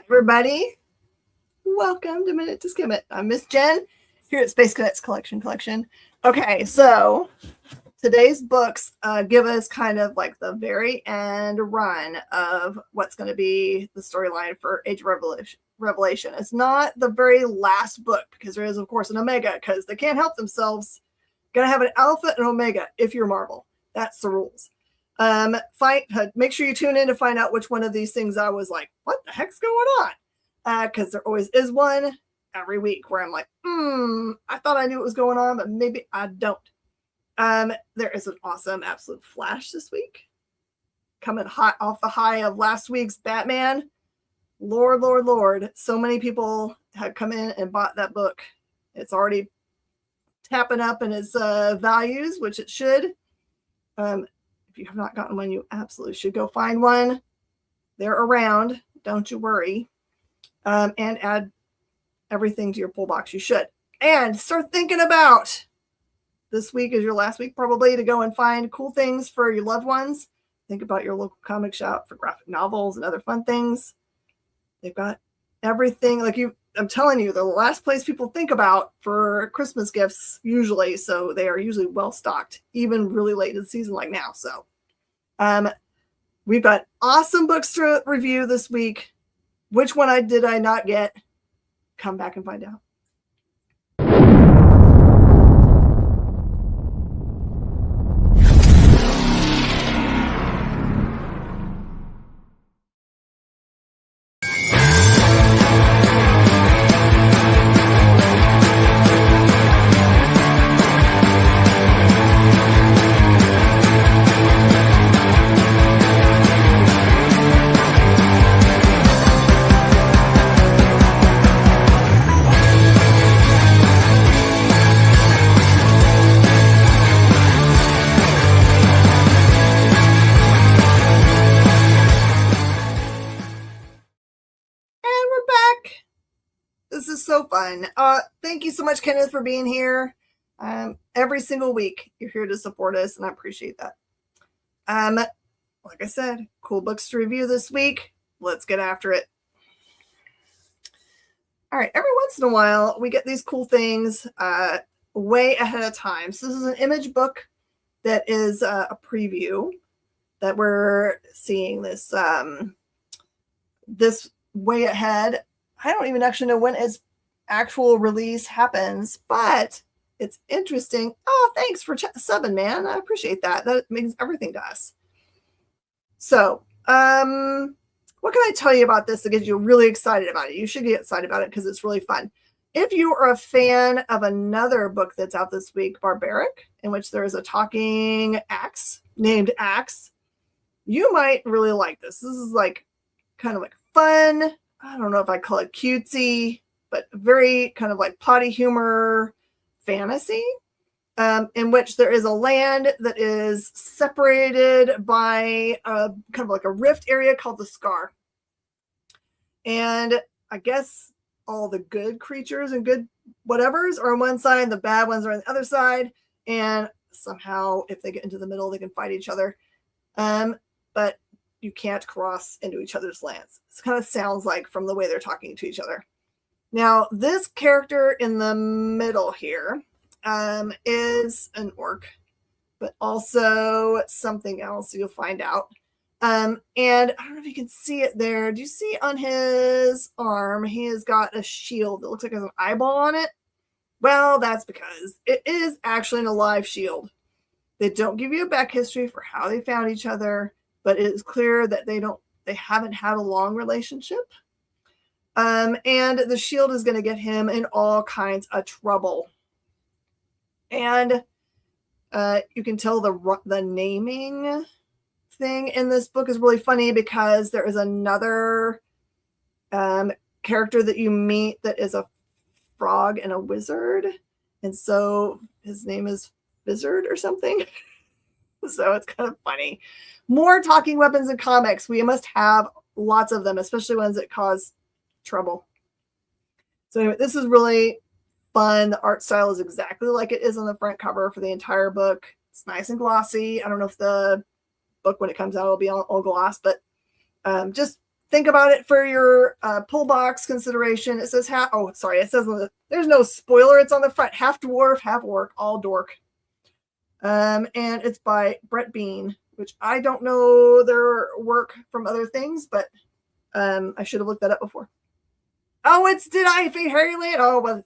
Everybody, welcome to Minute to Skim It. I'm Miss Jen here at Space Cadets Collection. Okay, so today's books give us kind of like the very end run of what's going to be the storyline for Age of Revelation. It's not the very last book because there is, of course, an Omega because they can't help themselves. Going to have an Alpha and Omega if you're Marvel. That's the rules. Make sure you tune in to find out which one of these things I was like, what the heck's going on? Because there always is one every week where I'm like, I thought I knew what was going on, but maybe I don't. There is an awesome absolute flash this week. Coming hot off the high of last week's Batman. Lord. So many people have come in and bought that book. It's already tapping up in its values, which it should. If you have not gotten one, you absolutely should go find one. They're around. Don't you worry. And add everything to your pull box. You should. And start thinking about this week is your last week probably to go and find cool things for your loved ones. Think about your local comic shop for graphic novels and other fun things. They've got everything. I'm telling you, the last place people think about for Christmas gifts usually, so they are usually well stocked, even really late in the season like now. So we've got awesome books to review this week. Which one did I not get? Come back and find out. This is so fun. Thank you so much, Kenneth, for being here. Every single week, you're here to support us, and I appreciate that. Like I said, cool books to review this week. Let's get after it. All right, every once in a while, we get these cool things way ahead of time. So this is an image book that is a preview that we're seeing this way ahead. I don't even actually know when its actual release happens, but it's interesting. Oh, thanks for subbing, man. I appreciate that. That means everything to us. So, what can I tell you about this that gets you really excited about it? You should get excited about it because it's really fun. If you are a fan of another book that's out this week, Barbaric, in which there is a talking axe named Axe, you might really like this. This is like kind of like fun. I don't know if I call it cutesy, but very kind of like potty humor fantasy, in which there is a land that is separated by a kind of like a rift area called the Scar. And I guess all the good creatures and good whatevers are on one side, the bad ones are on the other side. And somehow, if they get into the middle, they can fight each other. But you can't cross into each other's lands. It kind of sounds like from the way they're talking to each other. Now, this character in the middle here is an orc, but also something else you'll find out. And I don't know if you can see it there. Do you see on his arm, he has got a shield that looks like it has an eyeball on it? Well, that's because it is actually an alive shield. They don't give you a back history for how they found each other, but it is clear that they haven't had a long relationship. And the shield is going to get him in all kinds of trouble. And you can tell the naming thing in this book is really funny because there is another character that you meet that is a frog and a wizard. And so his name is Wizard or something. So it's kind of funny. More talking weapons in comics. We must have lots of them, especially ones that cause trouble. So anyway, this is really fun. The art style is exactly like it is on the front cover for the entire book. It's nice and glossy. I don't know if the book, when it comes out, will be all gloss, but just think about it for your pull box consideration. It says it says there's no spoiler. It's on the front. Half dwarf, half orc, all dork. And it's by Brett Bean, which I don't know their work from other things, but I should have looked that up before. Oh, it's Did I Fate Harryland? Oh, well,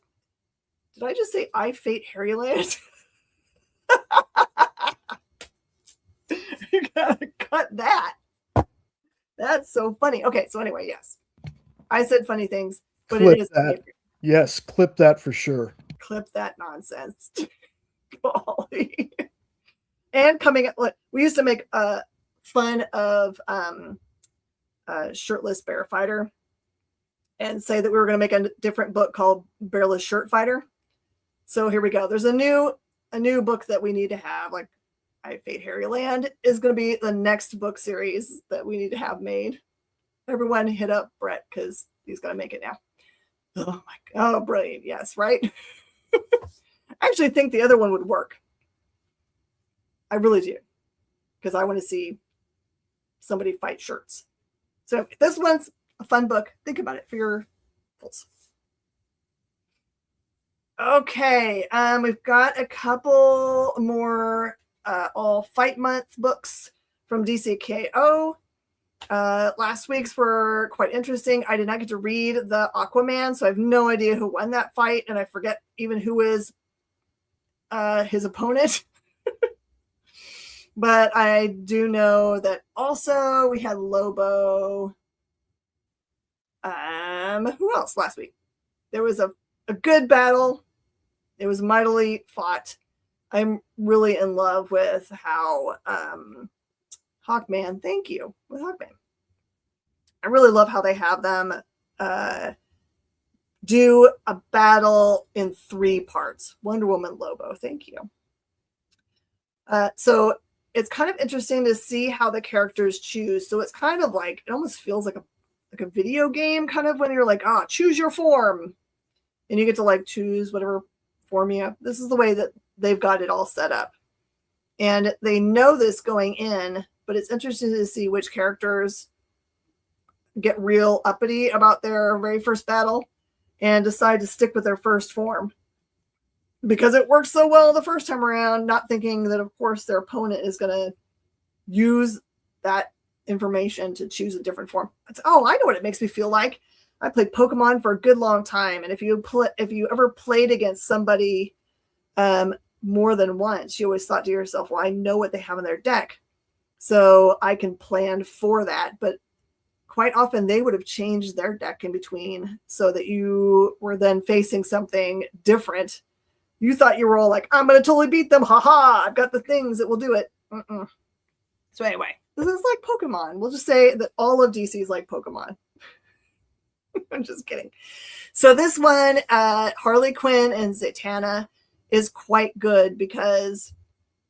did I just say I Fate Harryland? You gotta cut that. That's so funny. Okay, so anyway, yes. I said funny things, but Clip it is that. Yes, clip that for sure. Clip that nonsense. Golly. And coming up, we used to make fun of Shirtless Bear Fighter and say that we were going to make a different book called Bearless Shirt Fighter. So here we go. There's a new book that we need to have. Like, I Fate Harryland is going to be the next book series that we need to have made. Everyone hit up Brett because he's going to make it now. Oh my God. Oh, brilliant. Yes, right? I actually think the other one would work. I really do. Because I want to see somebody fight shirts. So this one's a fun book. Think about it for your goals. Okay. We've got a couple more all Fight Month books from DCKO. Last week's were quite interesting. I did not get to read the Aquaman, so I have no idea who won that fight, and I forget even who is his opponent. But I do know that also we had Lobo. Who else last week? There was a good battle. It was mightily fought. I'm really in love with how Hawkman, thank you, with Hawkman. I really love how they have them do a battle in 3 parts. Wonder Woman, Lobo, thank you. So it's kind of interesting to see how the characters choose. So it's kind of like, it almost feels like a video game, kind of when you're like, choose your form. And you get to like choose whatever form you have. This is the way that they've got it all set up. And they know this going in, but it's interesting to see which characters get real uppity about their very first battle and decide to stick with their first form. Because it worked so well the first time around, not thinking that, of course, their opponent is going to use that information to choose a different form. I know what it makes me feel like. I played Pokemon for a good long time, and if you ever played against somebody more than once, you always thought to yourself, well, I know what they have in their deck, so I can plan for that. But quite often they would have changed their deck in between so that you were then facing something different. You thought you were all like, I'm going to totally beat them. Ha! I've got the things that will do it. So anyway, this is like Pokemon. We'll just say that all of DC is like Pokemon. I'm just kidding. So this one, Harley Quinn and Zatanna, is quite good because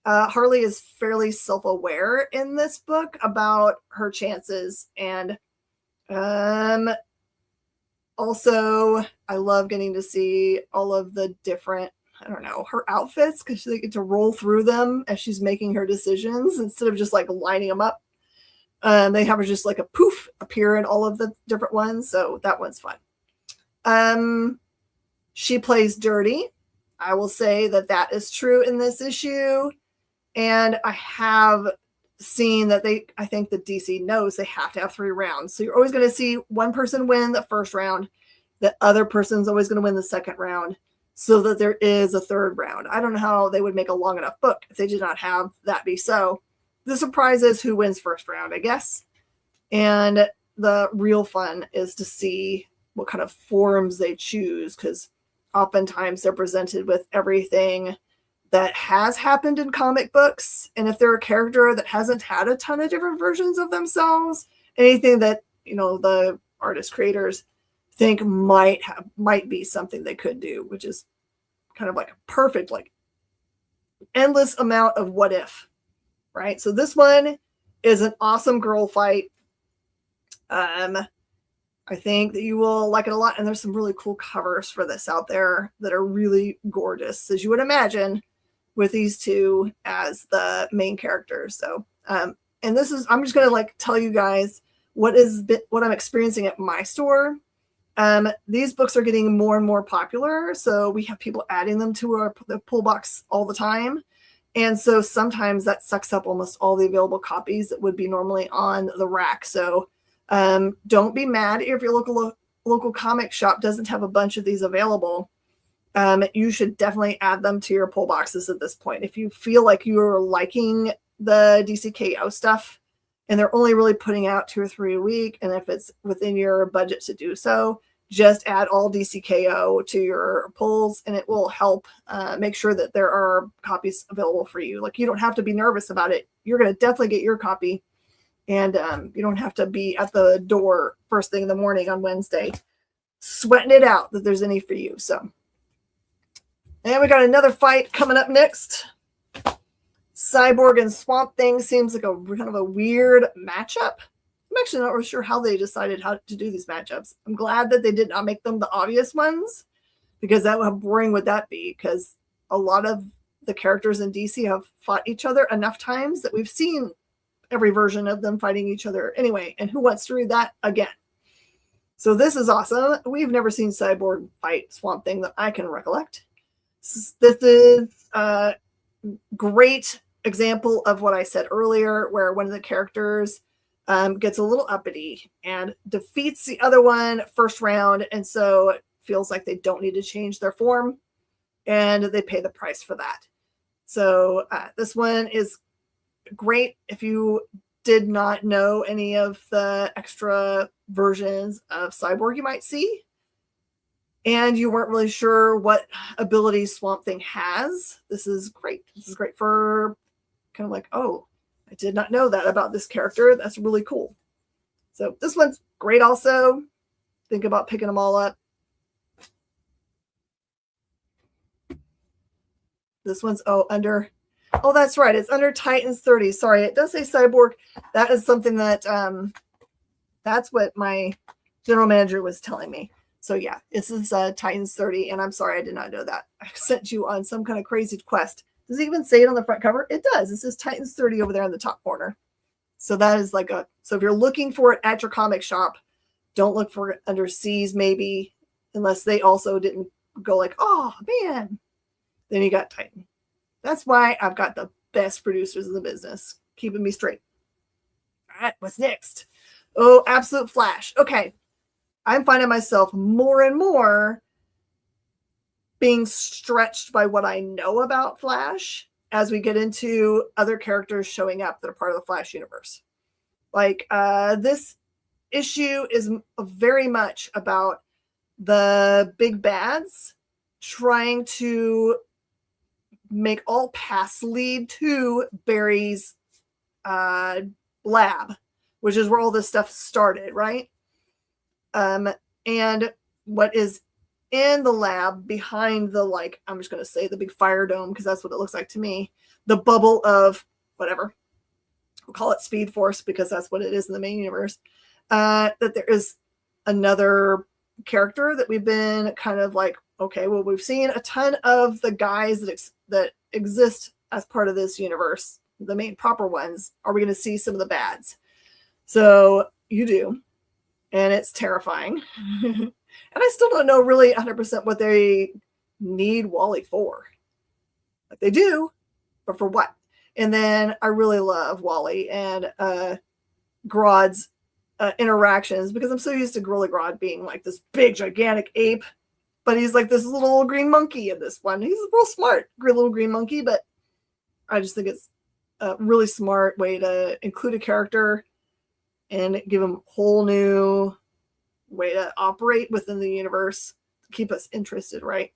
Harley is fairly self-aware in this book about her chances. And also, I love getting to see all of the different, her outfits, because they get to roll through them as she's making her decisions instead of just like lining them up. They have her just like a poof appear in all of the different ones. So that one's fun. She plays dirty. I will say that is true in this issue. And I have seen that I think the DC knows they have to have 3 rounds. So you're always going to see one person win the first round. The other person's always going to win the second round, so that there is a third round. I don't know how they would make a long enough book if they did not have that be so. The surprise is who wins first round, I guess. And the real fun is to see what kind of forms they choose, because oftentimes they're presented with everything that has happened in comic books. And if they're a character that hasn't had a ton of different versions of themselves, anything that, the artist creators think might be something they could do, which is kind of like a perfect, like endless amount of what if, right? So this one is an awesome girl fight. I think that you will like it a lot. And there's some really cool covers for this out there that are really gorgeous, as you would imagine, with these two as the main characters. So, and this is, I'm just going to like tell you guys what I'm experiencing at my store, these books are getting more and more popular. So we have people adding them to the pull box all the time. And so sometimes that sucks up almost all the available copies that would be normally on the rack. So don't be mad if your local comic shop doesn't have a bunch of these available. You should definitely add them to your pull boxes at this point. If you feel like you're liking the DCKO stuff and they're only really putting out 2 or 3 a week, and if it's within your budget to do so, just add all DCKO to your pulls, and it will help make sure that there are copies available for you. Like, you don't have to be nervous about it. You're going to definitely get your copy, and you don't have to be at the door first thing in the morning on Wednesday sweating it out that there's any for you. So, and we got another fight coming up next. Cyborg and Swamp Thing seems like a kind of a weird matchup. I'm actually not really sure how they decided how to do these matchups. I'm glad that they did not make them the obvious ones, because how boring would that be? Because a lot of the characters in DC have fought each other enough times that we've seen every version of them fighting each other anyway. And who wants to read that again? So this is awesome. We've never seen Cyborg fight Swamp Thing that I can recollect. This is a great example of what I said earlier, where one of the characters gets a little uppity and defeats the other one first round, and so it feels like they don't need to change their form, and they pay the price for that. So this one is great if you did not know any of the extra versions of Cyborg you might see, and you weren't really sure what abilities Swamp Thing has. This is great. This is great for kind of like, oh, I did not know that about this character. That's really cool. So this one's great also. Think about picking them all up. This one's, under, that's right. It's under Titans 30. Sorry, it does say Cyborg. That is something that, that's what my general manager was telling me. So yeah, this is Titans 30. And I'm sorry, I did not know that. I sent you on some kind of crazy quest. Does it even say it on the front cover? It does. It says Titans 30 over there in the top corner. So that is like so if you're looking for it at your comic shop, don't look for it under C's maybe, unless they also didn't go like, oh man, then you got Titan. That's why I've got the best producers in the business, keeping me straight. All right, what's next? Oh, Absolute Flash. Okay. I'm finding myself more and more being stretched by what I know about Flash as we get into other characters showing up that are part of the Flash universe. Like this issue is very much about the big bads trying to make all paths lead to Barry's lab, which is where all this stuff started, right? And what is in the lab behind the, like, I'm just going to say the big fire dome, because that's what it looks like to me, the bubble of whatever, we'll call it Speed Force because that's what it is in the main universe, that there is another character that we've been kind of like, okay, well, we've seen a ton of the guys that exist as part of this universe, the main proper ones. Are we going to see some of the bads? So you do, and it's terrifying. And I still don't know really 100% what they need Wally for. Like, they do, but for what? And then I really love Wally and Grodd's interactions, because I'm so used to Gorilla Grodd being like this big, gigantic ape, but he's like this little green monkey in this one. He's a real smart little green monkey, but I just think it's a really smart way to include a character and give him a whole new way to operate within the universe to keep us interested, right?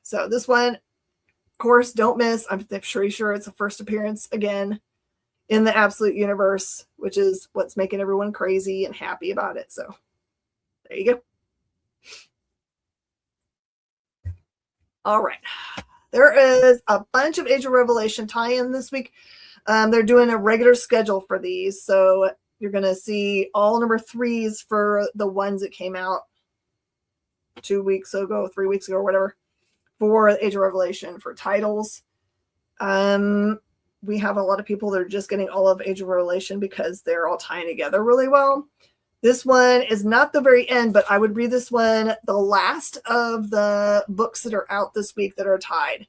So this one, of course, don't miss. I'm pretty sure it's a first appearance again in the Absolute universe, which is what's making everyone crazy and happy about it. So there you go. All right. There is a bunch of Age of Revelation tie-in this week. They're doing a regular schedule for these. So you're going to see all number 3s for the ones that came out 2 weeks ago, 3 weeks ago, or whatever, for Age of Revelation for titles. we have a lot of people that are just getting all of Age of Revelation because they're all tying together really well. This one is not the very end, but I would read this one the last of the books that are out this week that are tied,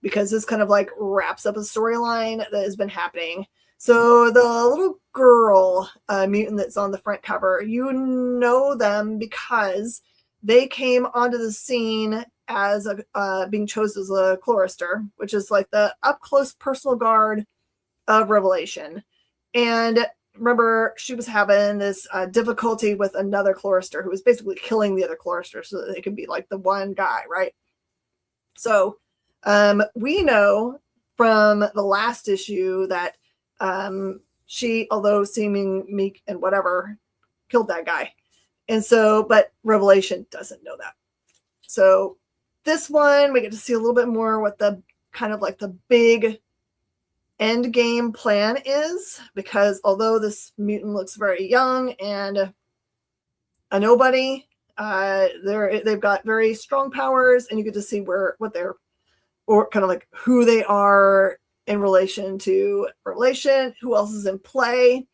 because this kind of like wraps up a storyline that has been happening. So the little girl mutant that's on the front cover, you know them because they came onto the scene as being chosen as a Chlorister, which is like the up close personal guard of Revelation. And remember, she was having this difficulty with another Chlorister who was basically killing the other Chlorister so that they could be like the one guy, right? So we know from the last issue that she, although seeming meek and whatever, killed that guy. And so, but Revelation doesn't know that. So this one, we get to see a little bit more what the kind of like the big end game plan is, because although this mutant looks very young and a nobody, they've got very strong powers, and you get to see what they're, or kind of like who they are in relation to Revelation, who else is in play.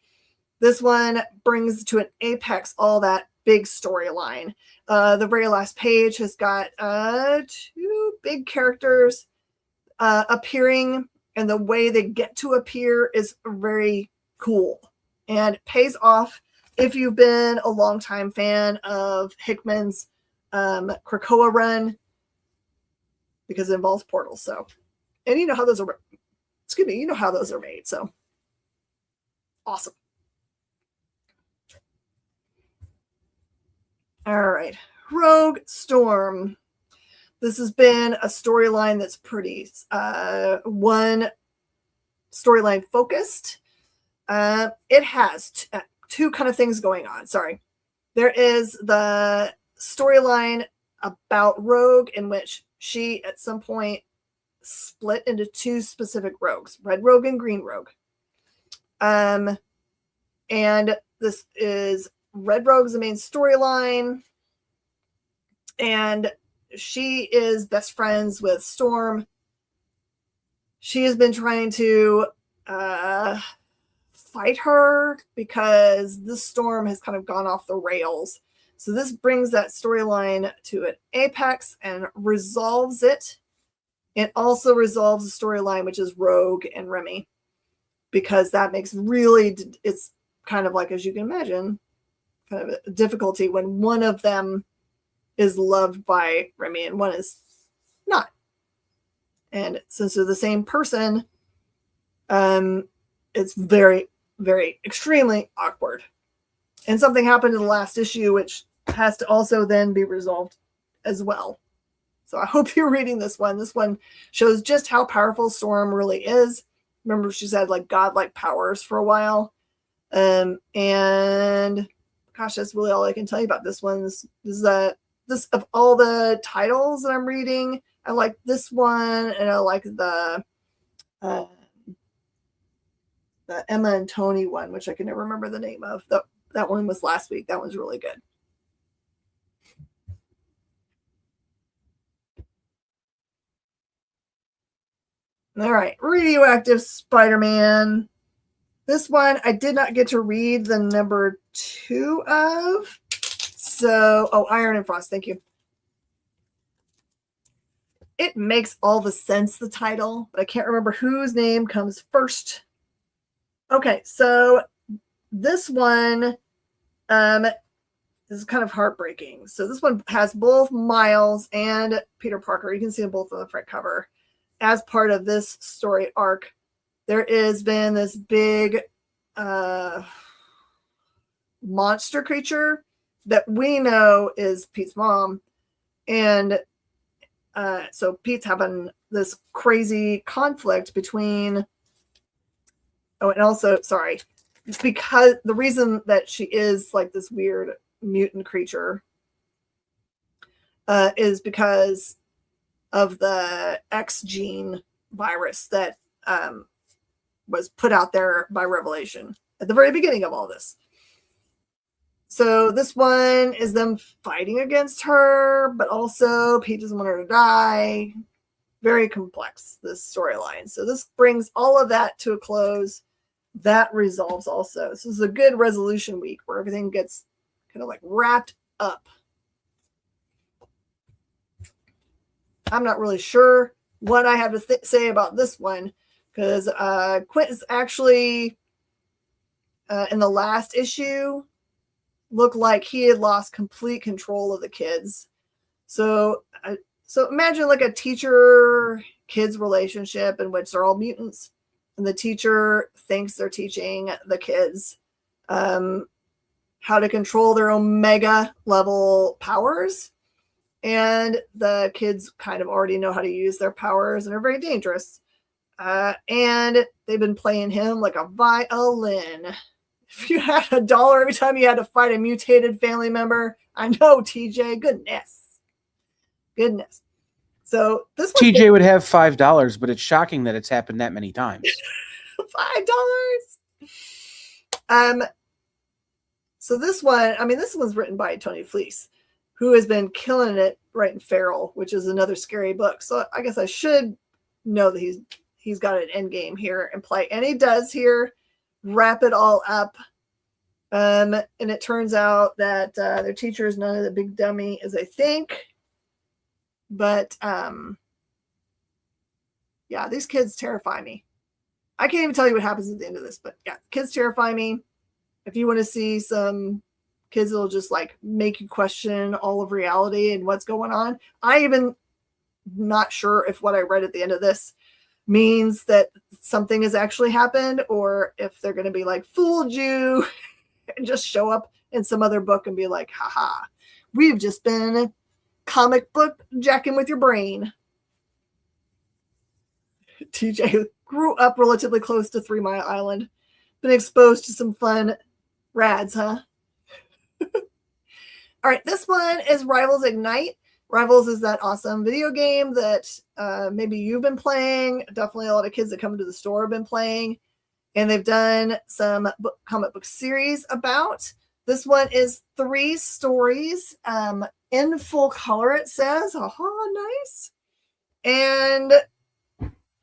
This one brings to an apex all that big storyline. The very last page has got 2 big characters appearing, and the way they get to appear is very cool and pays off if you've been a longtime fan of Hickman's Krakoa run, because it involves portals. So, and you know how those are, you know how those are made. So awesome. All right, Rogue Storm. This has been a storyline that's pretty one storyline focused. It has 2 kind of things going on. Sorry. There is the storyline about Rogue, in which she at some point split into 2 specific rogues, Red Rogue and Green Rogue. And this is Red Rogue's the main storyline, and she is best friends with Storm. She has been trying to fight her because this Storm has kind of gone off the rails. So this brings that storyline to an apex and resolves it. It also resolves the storyline, which is Rogue and Remy, because that makes it's kind of like, as you can imagine, kind of a difficulty when one of them is loved by Remy and one is not. And since they're the same person, it's very, very extremely awkward. And something happened in the last issue, which has to also then be resolved as well. So I hope you're reading this one. This one shows just how powerful Storm really is. Remember, she's had like godlike powers for a while. And gosh, that's really all I can tell you about this one. This of all the titles that I'm reading, I like this one, and I like the Emma and Tony one, which I can never remember the name of. That one was last week. That one's really good. All right, Radioactive Spider-Man. This one I did not get to read the number 2 of. So, Iron and Frost, thank you. It makes all the sense, the title, but I can't remember whose name comes first. Okay, so this one is kind of heartbreaking. So this one has both Miles and Peter Parker. You can see them both on the front cover. As part of this story arc, there has been this big monster creature that we know is Pete's mom. And so Pete's having this crazy conflict between, and also, sorry, it's because the reason that she is like this weird mutant creature is because of the X gene virus that was put out there by Revelation at the very beginning of all this. So this one is them fighting against her, but also Pete doesn't want her to die. very complex, this storyline. So this brings all of that to a close. That resolves also. This is a good resolution week where everything gets kind of like wrapped up. I'm not really sure what I have to say about this one, because Quint is actually in the last issue looked like he had lost complete control of the kids. So imagine like a teacher-kids relationship in which they're all mutants, and the teacher thinks they're teaching the kids how to control their Omega level powers. And the kids kind of already know how to use their powers and are very dangerous. And they've been playing him like a violin. If you had $1 every time you had to fight a mutated family member, I know, TJ, goodness. So this TJ would have $5, but it's shocking that it's happened that many times. $5. So this one's written by Tony Fleece, who has been killing it writing Feral, which is another scary book. So I guess I should know that he's got an end game here in play. And he does here wrap it all up. And it turns out that their teacher is none of the big dummy as I think. But yeah, these kids terrify me. I can't even tell you what happens at the end of this, but yeah, kids terrify me. If you want to see some kids that'll just like make you question all of reality and what's going on. I even not sure if what I read at the end of this means that something has actually happened, or if they're going to be like, fooled you, and just show up in some other book and be like, haha, we've just been comic book jacking with your brain. TJ grew up relatively close to 3 Mile Island, been exposed to some fun rads, huh? All right, this one is Rivals Ignite. Rivals is that awesome video game that maybe you've been playing. Definitely a lot of kids that come to the store have been playing. And they've done some comic book series about. This one is 3 stories in full color, it says. Aha, nice. And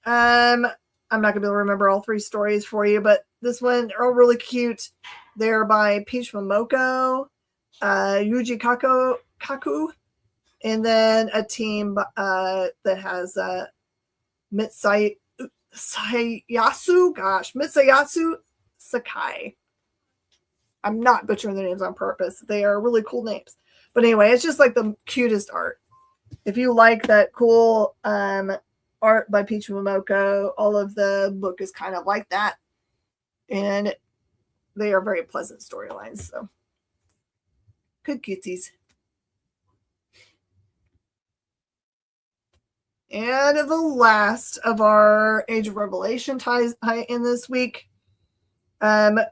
I'm not going to be able to remember all 3 stories for you, but this one are really cute. They're by Peach Momoko, Yuji Kaku, and then a team that has Mitsuyasu Sakai. I'm not butchering their names on purpose. They are really cool names. But anyway, it's just like the cutest art. If you like that cool art by Peach Momoko, all of the book is kind of like that. And they are very pleasant storylines. So good cuties. And the last of our Age of Revelation ties in this week. So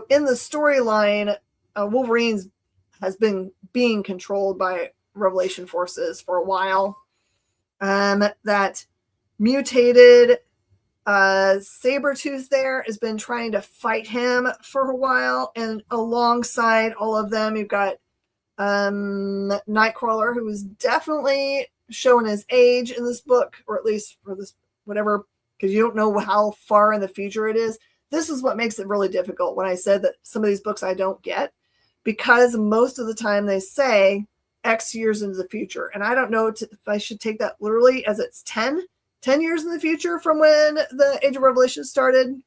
in the storyline, Wolverine has been being controlled by Revelation forces for a while. That mutated Sabretooth there has been trying to fight him for a while, and alongside all of them, you've got Nightcrawler, who is definitely showing his age in this book, or at least for this whatever, because you don't know how far in the future it is. This is what makes it really difficult when I said that some of these books I don't get, because most of the time they say X years into the future, and I don't know if I should take that literally as it's 10 years in the future from when the Age of Revelation started,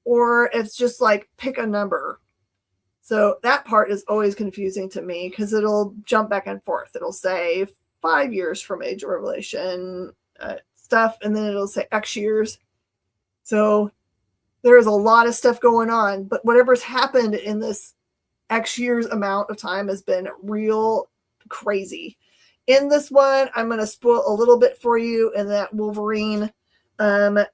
or if it's just like pick a number. So that part is always confusing to me, because it'll jump back and forth. It'll say 5 years from Age of Revelation stuff, and then it'll say X years. So there is a lot of stuff going on, but whatever's happened in this X years amount of time has been real crazy. In this one, I'm going to spoil a little bit for you, in that Wolverine,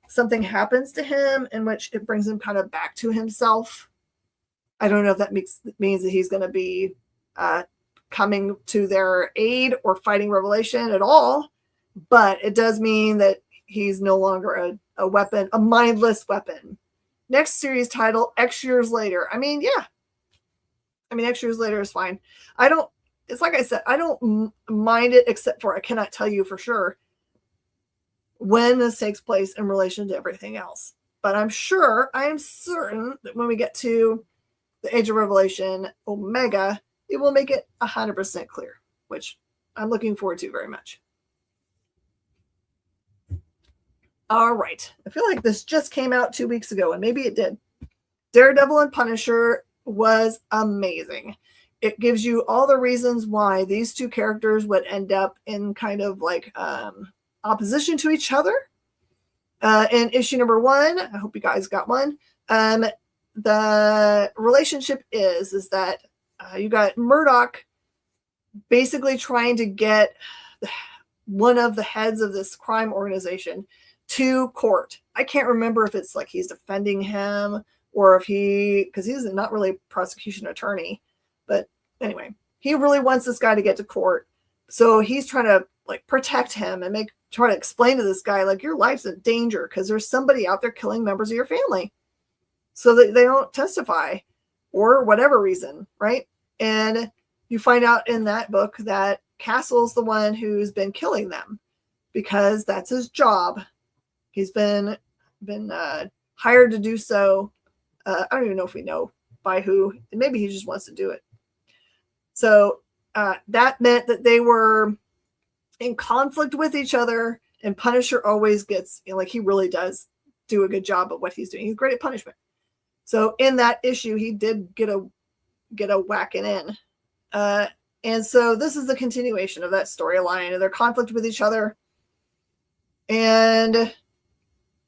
something happens to him in which it brings him kind of back to himself. I don't know if that means that he's going to be coming to their aid or fighting Revelation at all, but it does mean that he's no longer a weapon, a mindless weapon. Next series title, X Years Later. I mean, yeah. I mean, X Years Later is fine. it's like I said, I don't mind it, except for I cannot tell you for sure when this takes place in relation to everything else. But I am certain that when we get to the Age of Revelation Omega, it will make it 100% clear, which I'm looking forward to very much. All right. I feel like this just came out 2 weeks ago, and maybe it did. Daredevil and Punisher was amazing. It gives you all the reasons why these two characters would end up in kind of like opposition to each other. In issue number 1, I hope you guys got one. The relationship is that you got Murdoch basically trying to get one of the heads of this crime organization to court. I can't remember if it's like he's defending him or if because he's not really a prosecution attorney, but anyway, he really wants this guy to get to court. So he's trying to like protect him and try to explain to this guy, like, your life's in danger because there's somebody out there killing members of your family so that they don't testify or whatever reason, right? And you find out in that book that Castle's the one who's been killing them because that's his job. He's been hired to do so. I don't even know if we know by who. Maybe he just wants to do it. So that meant that they were in conflict with each other, and Punisher always gets, like, he really does do a good job at what he's doing. He's great at punishment. So in that issue, he did get a whacking in. And so this is the continuation of that storyline and their conflict with each other. And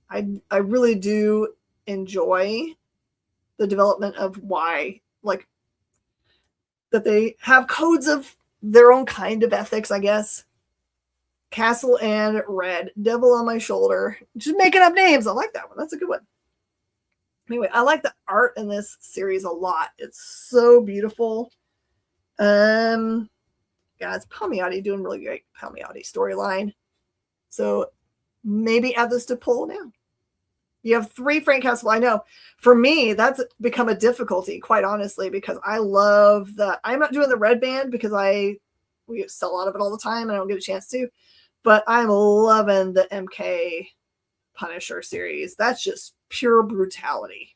I really do enjoy the development of why, like, that they have codes of their own kind of ethics, I guess. Castle and Red, Devil on My Shoulder. Just making up names. I like that one. That's a good one. Anyway, I like the art in this series a lot. It's so beautiful. Guys, Palmiotti doing really great. Palmiotti storyline. So maybe add this to poll now. You have 3 Frank Castle. I know for me, that's become a difficulty, quite honestly, because I love I'm not doing the Red Band because we sell out of it all the time and I don't get a chance to, but I'm loving the MK Punisher series. That's just pure brutality.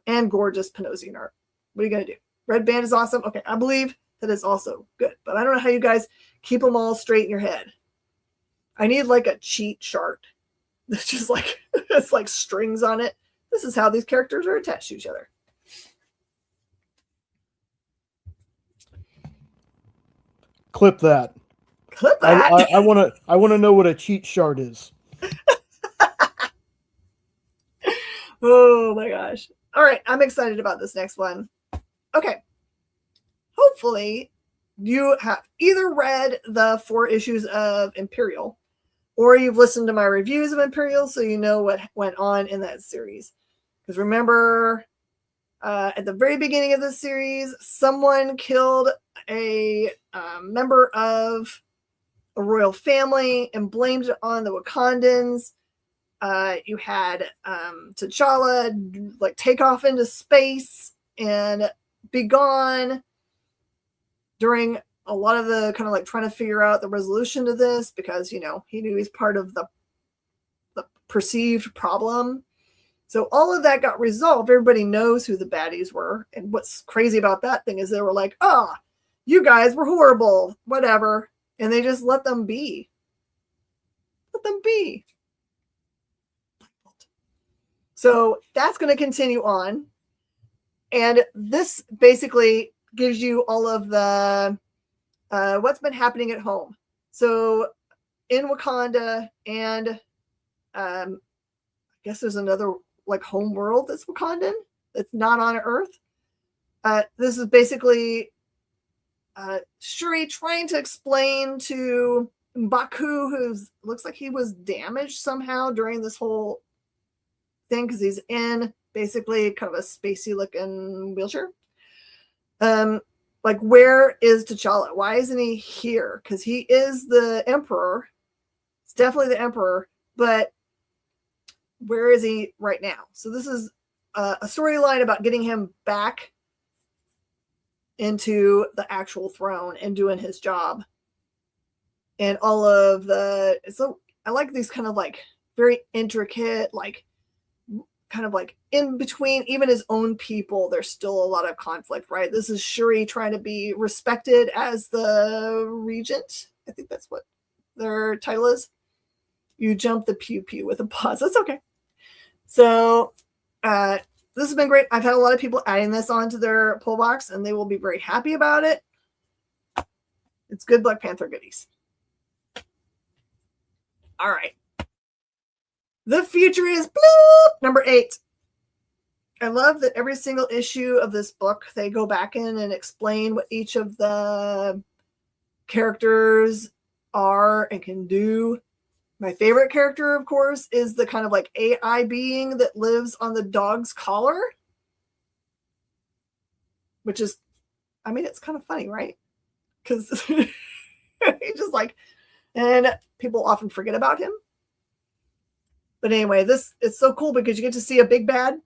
And gorgeous Panosian art. What are you going to do? Red Band is awesome. Okay. I believe that is also good, but I don't know how you guys keep them all straight in your head. I need like a cheat chart. It's just like, it's like strings on it. This is how these characters are attached to each other. Clip that. Clip that. I want to know what a cheat chart is. Oh my gosh. All right. I'm excited about this next one. Okay. Hopefully you have either read the 4 issues of Imperial, or you've listened to my reviews of Imperial, so you know what went on in that series. Because remember, at the very beginning of this series, someone killed a member of a royal family and blamed it on the Wakandans. You had T'Challa like take off into space and be gone during a lot of the kind of like trying to figure out the resolution to this, because, you know, he knew he's part of the perceived problem. So all of that got resolved. Everybody knows who the baddies were. And what's crazy about that thing is they were like, you guys were horrible, whatever. And they just let them be. Let them be. So that's going to continue on. And this basically gives you all of the what's been happening at home. So in Wakanda, and I guess there's another like home world that's Wakandan, that's not on Earth. This is basically Shuri trying to explain to M'Baku, who looks like he was damaged somehow during this whole thing, because he's in basically kind of a spacey looking wheelchair. Like, where is T'Challa? Why isn't he here? Because he is the emperor. It's definitely the emperor, but where is he right now? So this is a storyline about getting him back into the actual throne and doing his job. And all of the, so I like these kind of like very intricate, like kind of like in between even his own people, there's still a lot of conflict, right? This is Shuri trying to be respected as the regent. I think that's what their title is. You jump the pew pew with a pause. That's okay. So this has been great. I've had a lot of people adding this onto their pull box, and they will be very happy about it. It's good Black Panther goodies. All right. The future is bloop, number 8. I love that every single issue of this book, they go back in and explain what each of the characters are and can do. My favorite character, of course, is the kind of like AI being that lives on the dog's collar. Which is, I mean, it's kind of funny, right? Because he's just like, and people often forget about him. But anyway, this is so cool because you get to see a big bad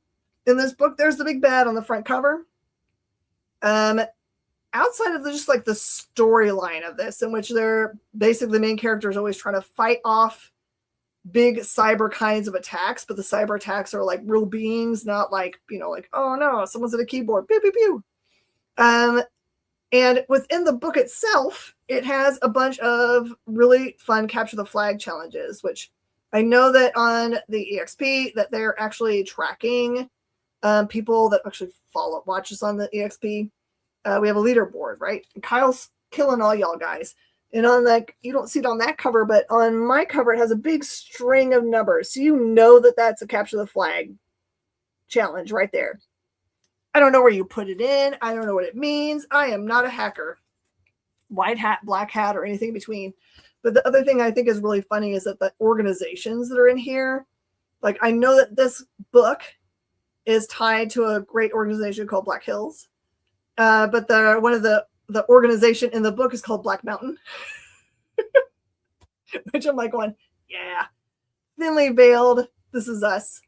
in this book. There's the big bad on the front cover. Outside of just like the storyline of this, in which they're basically the main character is always trying to fight off big cyber kinds of attacks, but the cyber attacks are like real beings, not like, you know, like, oh no, someone's at a keyboard, pew pew pew. And within the book itself, it has a bunch of really fun capture the flag challenges, which I know that on the EXP that they're actually tracking people that actually watch us on the EXP. We have a leaderboard, right? And Kyle's killing all y'all guys. And on that, you don't see it on that cover, but on my cover, it has a big string of numbers. So you know that that's a capture the flag challenge right there. I don't know where you put it in. I don't know what it means. I am not a hacker. White hat, black hat, or anything in between. But the other thing I think is really funny is that the organizations that are in here, like I know that this book is tied to a great organization called Black Hills. But one of the organization in the book is called Black Mountain. Which I'm like going, yeah, thinly veiled. This is us.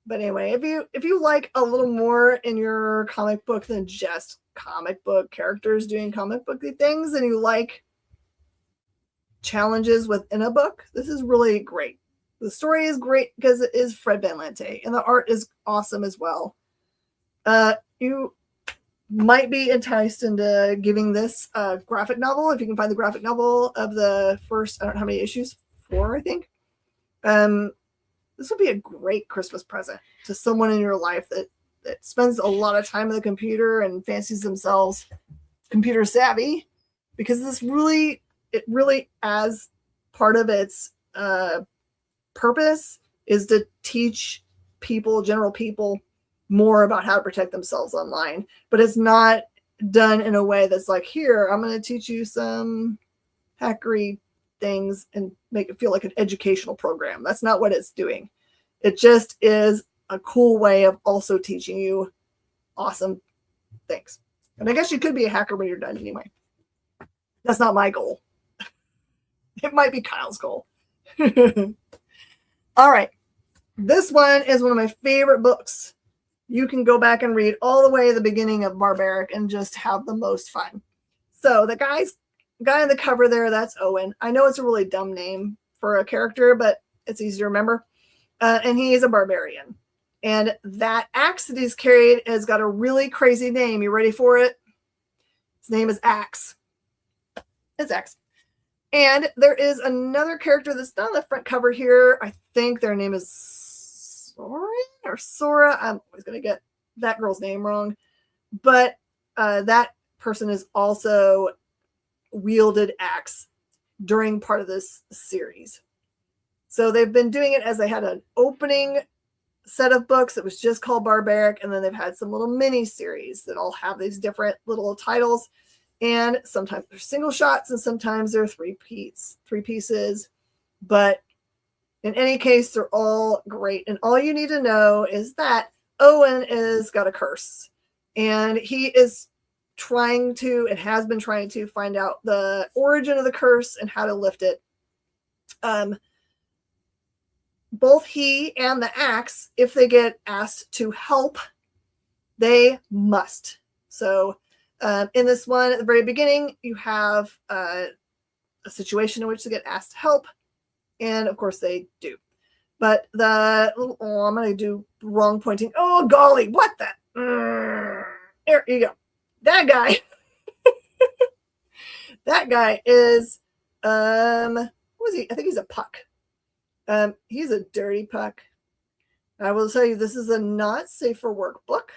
But anyway, if you like a little more in your comic book than just comic book characters doing comic booky things, and you like challenges within a book, this is really great. The story is great because it is Fred Van Lente, and the art is awesome as well. You might be enticed into giving this a graphic novel if you can find the graphic novel of the first, I don't know how many issues, 4, I think. This would be a great Christmas present to someone in your life that spends a lot of time on the computer and fancies themselves computer savvy, because it really as part of its purpose is to teach people, general people, more about how to protect themselves online. But it's not done in a way that's like, here, I'm going to teach you some hackery things and make it feel like an educational program. That's not what it's doing. It just is a cool way of also teaching you awesome things. And I guess you could be a hacker when you're done anyway. That's not my goal. It might be Kyle's goal. All right. This one is one of my favorite books. You can go back and read all the way to the beginning of Barbaric and just have the most fun. So the guy on the cover there, that's Owen. I know it's a really dumb name for a character, but it's easy to remember. And he is a barbarian. And that axe that he's carried has got a really crazy name. You ready for it? His name is Axe. It's Axe. And there is another character that's not on the front cover here. I think their name is Soren or Sora. I'm always going to get that girl's name wrong. But that person is also wielded axe during part of this series. So they've been doing it as they had an opening set of books that was just called Barbaric, and then they've had some little mini series that all have these different little titles, and sometimes they're single shots and sometimes they're three pieces, but in any case they're all great. And all you need to know is that Owen has got a curse, and he is trying to and has been trying to find out the origin of the curse and how to lift it. Both he and the axe, if they get asked to help, they must. So In this one, at the very beginning, you have a situation in which they get asked to help. And of course they do. But I'm going to do wrong pointing. Oh, golly, what the? There you go. That guy. That guy is, what was he? I think he's a puck. He's a dirty puck. I will tell you, this is a not safe for work book,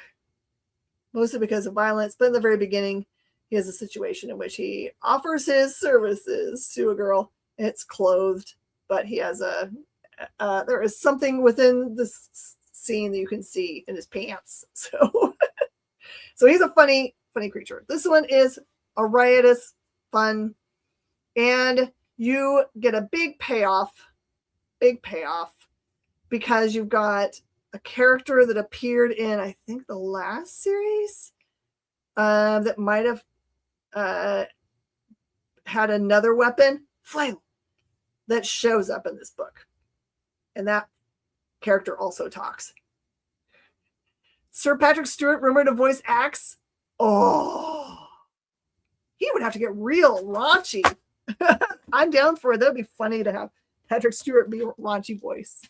mostly because of violence. But in the very beginning, he has a situation in which he offers his services to a girl. It's clothed, but he has there is something within this scene that you can see in his pants. So, so he's a funny creature. This one is a riotous, fun, and you get a big payoff, because you've got a character that appeared in, I think, the last series that might have had another weapon, flail, that shows up in this book. And that character also talks. Sir Patrick Stewart, rumored to voice Axe. Oh, he would have to get real raunchy. I'm down for it. That'd be funny to have Patrick Stewart be a raunchy voice.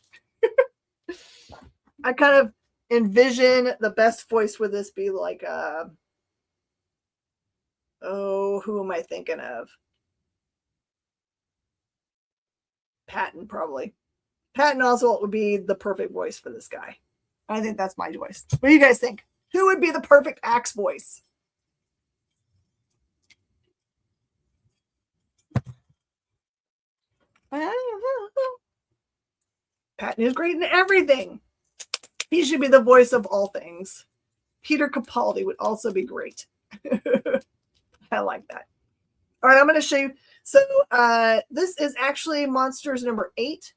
I kind of envision the best voice for this be like, who am I thinking of? Patton, probably. Patton Oswalt would be the perfect voice for this guy. I think that's my voice. What do you guys think? Who would be the perfect Axe voice? Patton is great in everything. He should be the voice of all things. Peter Capaldi would also be great. I like that. All right, I'm going to show you. So this is actually Monsters number 8.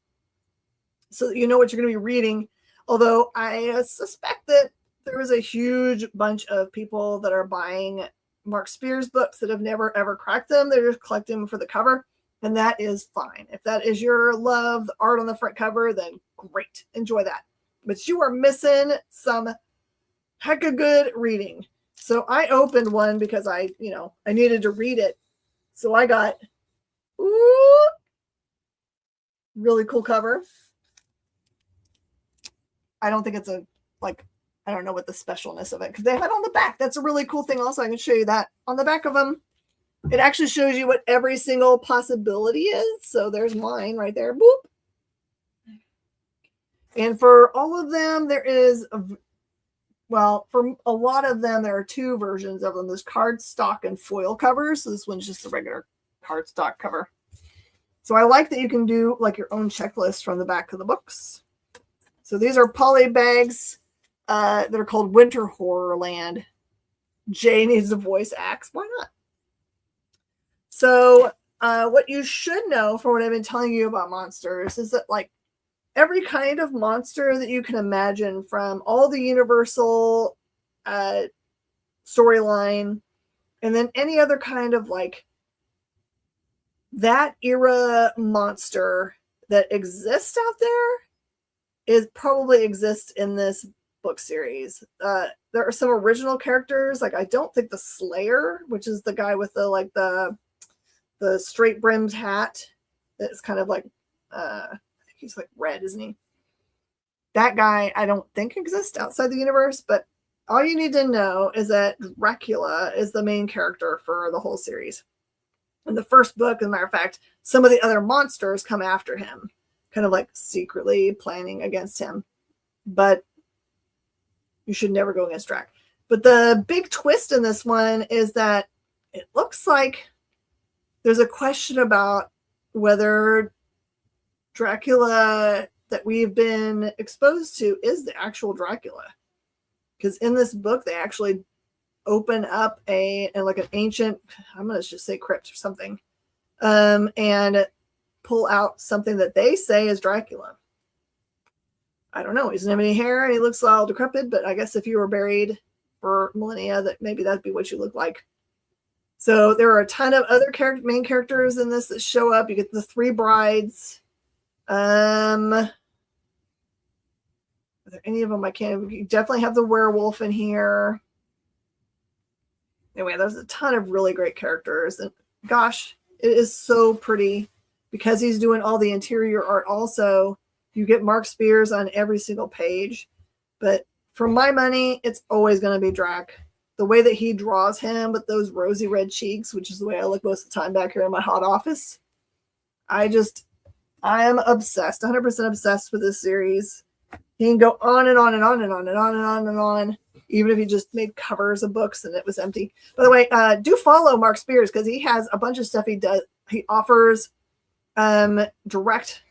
So that you know what you're going to be reading. Although I suspect that there is a huge bunch of people that are buying Mark Spears books that have never, ever cracked them. They're just collecting them for the cover. And that is fine. If that is your love, the art on the front cover, then great. Enjoy that. But you are missing some heck of good reading. So I opened one because I needed to read it. So I got, really cool cover. I don't think it's I don't know what the specialness of it, because they have it on the back. That's a really cool thing. Also, I can show you that on the back of them. It actually shows you what every single possibility is. So there's mine right there. Boop. And for all of them, there is, for a lot of them, there are 2 versions of them. There's cardstock and foil covers. So this one's just a regular cardstock cover. So I like that you can do like your own checklist from the back of the books. So these are poly bags that are called Winter Horrorland. Jay needs a voice Axe. Why not? So what you should know from what I've been telling you about monsters is that like every kind of monster that you can imagine, from all the Universal storyline, and then any other kind of like that era monster that exists out there, probably exists in this book series. There are some original characters. Like I don't think the Slayer, which is the guy with the straight brimmed hat, that's kind of like I think he's like red, isn't he? That guy I don't think exists outside the universe, but all you need to know is that Dracula is the main character for the whole series. In the first book, as a matter of fact, some of the other monsters come after him, kind of like secretly planning against him. But you should never go against Drac. But the big twist in this one is that it looks like there's a question about whether Dracula that we've been exposed to is the actual Dracula. Because in this book, they actually open up an ancient, I'm going to just say crypt or something, and pull out something that they say is Dracula. I don't know. He doesn't have any hair and he looks all decrepit, but I guess if you were buried for millennia, that maybe that'd be what you look like. So there are a ton of other main characters in this that show up. You get the 3 brides. Are there any of them I can't? You definitely have the werewolf in here. Anyway, there's a ton of really great characters. And gosh, it is so pretty because he's doing all the interior art also. You get Mark Spears on every single page. But for my money, it's always going to be Drac. The way that he draws him with those rosy red cheeks, which is the way I look most of the time back here in my hot office. I am obsessed, 100% obsessed with this series. He can go on and on and on and on and on and on and on, even if he just made covers of books and it was empty. By the way, do follow Mark Spears because he has a bunch of stuff he does. He offers direct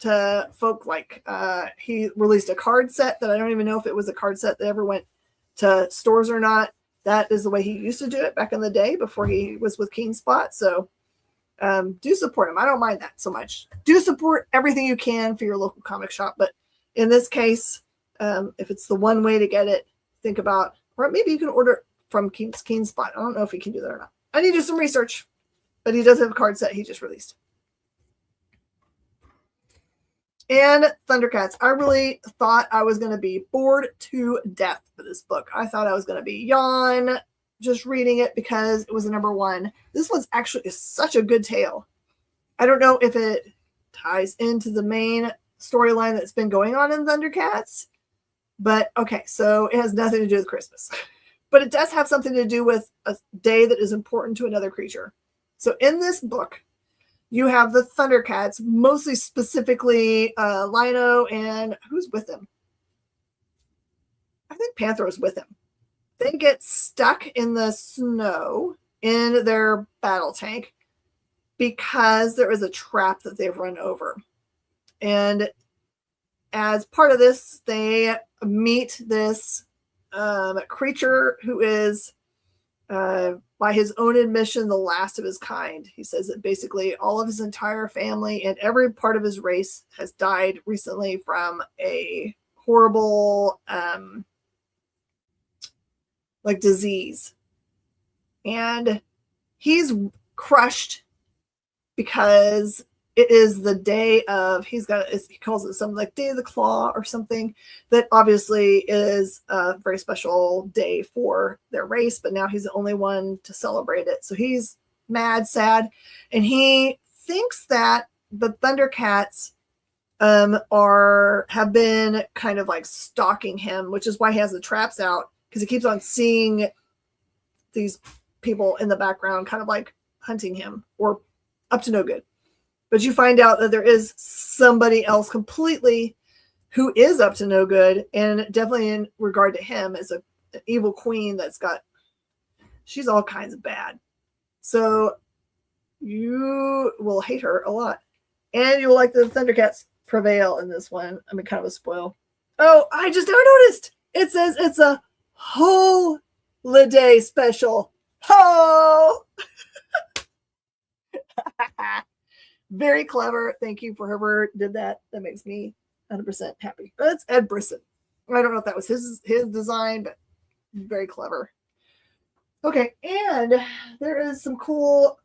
to folk. Like he released a card set that I don't even know if it was a card set that ever went to stores or not. That is the way he used to do it back in the day before he was with Keen Spot. So do support him. I don't mind that so much. Do support everything you can for your local comic shop. But in this case, if it's the one way to get it, think about, or maybe you can order from Keen Spot. I don't know if he can do that or not. I need to do some research, but he does have a card set he just released. And ThunderCats. I really thought I was going to be bored to death for this book. I thought I was going to be yawn just reading it because it was a number one. This one's actually such a good tale. I don't know if it ties into the main storyline that's been going on in ThunderCats, but okay, so it has nothing to do with Christmas. But it does have something to do with a day that is important to another creature. So in this book, you have the ThunderCats, mostly specifically Lino and who's with him? I think Panther is with him. They get stuck in the snow in their battle tank because there is a trap that they've run over. And as part of this, they meet this creature who is, by his own admission, the last of his kind. He says that basically all of his entire family and every part of his race has died recently from a horrible disease. And he's crushed because it is the day of, he calls it something like Day of the Claw or something that obviously is a very special day for their race, but now he's the only one to celebrate it. So he's mad, sad, and he thinks that the ThunderCats have been kind of like stalking him, which is why he has the traps out, because he keeps on seeing these people in the background kind of like hunting him or up to no good. But you find out that there is somebody else completely who is up to no good, and definitely in regard to him is an evil queen she's all kinds of bad. So you will hate her a lot. And you will like the ThunderCats prevail in this one. I mean, kind of a spoil. Oh, I just never noticed. It says it's a holiday special. Oh! Very clever. Thank you for whoever did that. That makes me 100% happy. That's Ed Brisson. I don't know if that was his design, but very clever. Okay, and there is some cool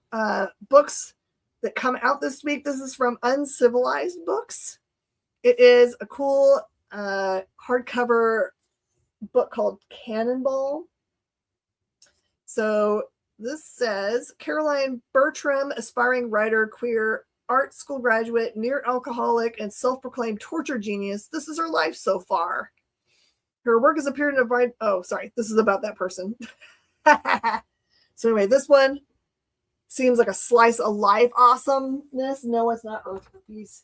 books that come out this week. This is from Uncivilized Books. It is a cool hardcover book called Cannonball. So this says, Caroline Bertram, aspiring writer, queer, art school graduate, near alcoholic, and self-proclaimed torture genius. This is her life so far. Her work has appeared in a variety. Oh, sorry. This is about that person. So anyway, this one seems like a slice of life awesomeness. No, it's not Earth Cookies.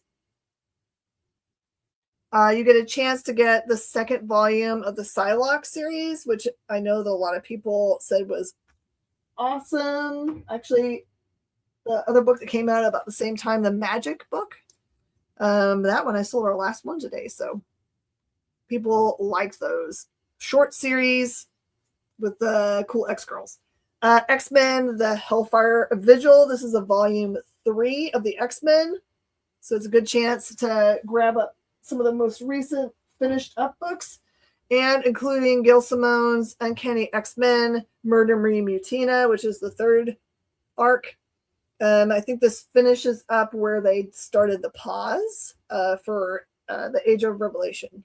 You get a chance to get the second volume of the Psylocke series, which I know that a lot of people said was awesome. Actually, the other book that came out about the same time, the Magic book, that one I sold our last one today. So people like those short series with the cool X-Girls. X-Men, the Hellfire Vigil. This is a volume 3 of the X-Men. So it's a good chance to grab up some of the most recent finished up books, and including Gail Simone's Uncanny X-Men, Murder Marie Mutina, which is the 3rd arc. I think this finishes up where they started the pause for the Age of Revelation.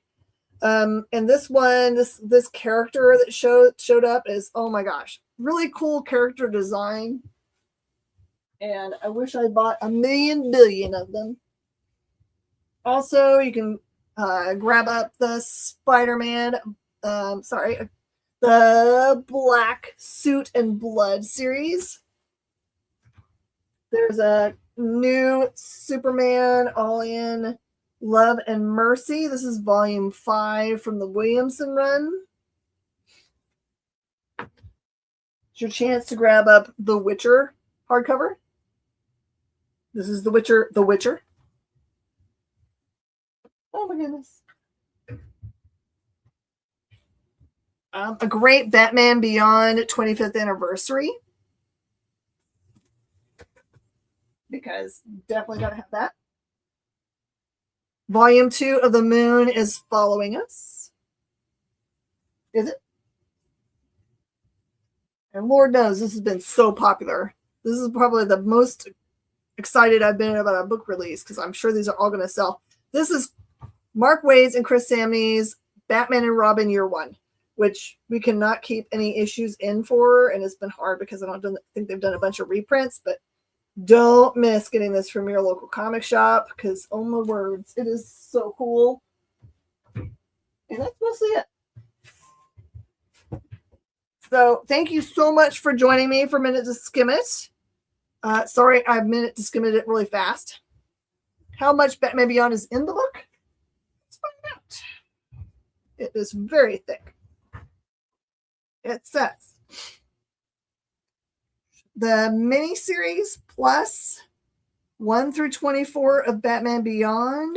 And this one, this character that showed up is, oh my gosh, really cool character design. And I wish I bought a million billion of them. Also, you can grab up the Spider-Man, the Black Suit and Blood series. There's a new Superman All In Love and Mercy. This is volume 5 from the Williamson run. It's your chance to grab up The Witcher hardcover. This is The Witcher. Oh my goodness. A great Batman Beyond 25th anniversary. Because definitely got to have that. Volume 2 of The Moon is following us. Is it? And Lord knows this has been so popular. This is probably the most excited I've been about a book release because I'm sure these are all going to sell. This is Mark Waid's and Chris Samney's Batman and Robin Year 1, which we cannot keep any issues in for, and it's been hard because I don't think they've done a bunch of reprints, but don't miss getting this from your local comic shop because, oh my words, it is so cool. And that's mostly it. So thank you so much for joining me for Minute to Skim It. Sorry, I Minute to Skim It really fast. How much Batman Beyond is in the book? Let's find out. It is very thick. It says the miniseries plus 1 through 24 of Batman Beyond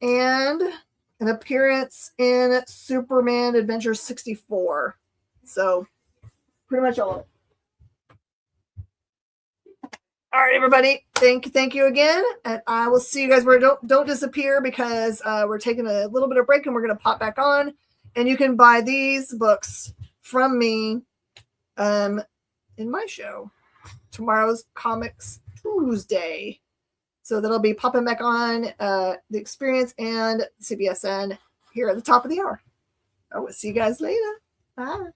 and an appearance in Superman Adventure 64. So pretty much all of it. All right, everybody. Thank you again. And I will see you guys where don't disappear because we're taking a little bit of break and we're going to pop back on. And you can buy these books from me in my show. Tomorrow's Comics Tuesday. So that'll be popping back on the Experience and CBSN here at the top of the hour. I will see you guys later. Bye.